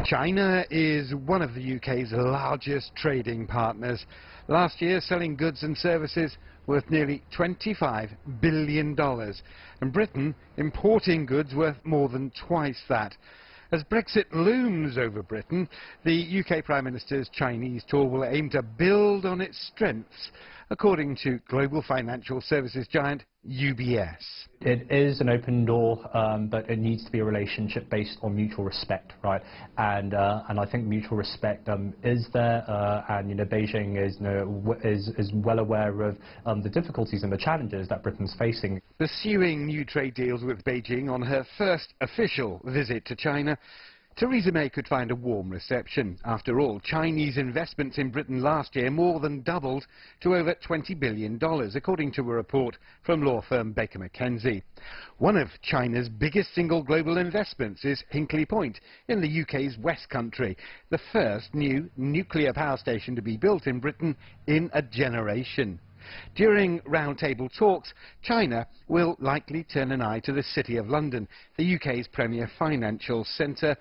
China is one of the UK's largest trading partners. Last year selling goods and services worth nearly $25 billion, and Britain importing goods worth more than twice that. As Brexit looms over Britain, the UK Prime Minister's Chinese tour will aim to build on its strengths, according to global financial services giant UBS. It is an open door, but it needs to be a relationship based on mutual respect, right? And I think mutual respect is there, and Beijing is well aware of the difficulties and the challenges that Britain's facing. Pursuing new trade deals with Beijing on her first official visit to China, Theresa May could find a warm reception. After all, Chinese investments in Britain last year more than doubled to over $20 billion, according to a report from law firm Baker McKenzie. One of China's biggest single global investments is Hinkley Point in the UK's West Country, the first new nuclear power station to be built in Britain in a generation. During roundtable talks, China will likely turn an eye to the City of London, the UK's premier financial centre,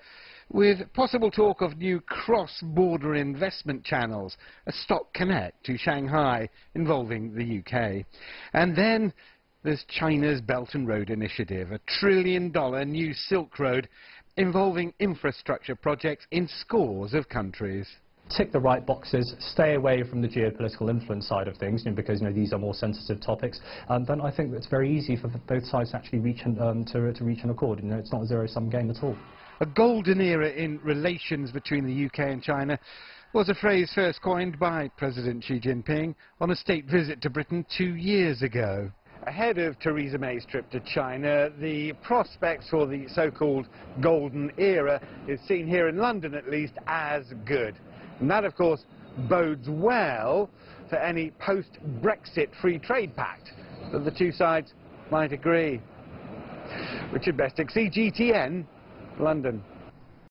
with possible talk of new cross-border investment channels, a stock connect to Shanghai involving the UK. And then there's China's Belt and Road Initiative, a $1 trillion new Silk Road involving infrastructure projects in scores of countries. Tick the right boxes, stay away from the geopolitical influence side of things, because these are more sensitive topics, then I think it's very easy for both sides to actually reach to reach an accord. It's not a zero-sum game at all. A golden era in relations between the UK and China was a phrase first coined by President Xi Jinping on a state visit to Britain 2 years ago. Ahead of Theresa May's trip to China, the prospects for the so-called golden era is seen here in London, at least, as good. And that, of course, bodes well for any post-Brexit free trade pact that the two sides might agree. Richard Bestic, CGTN, London.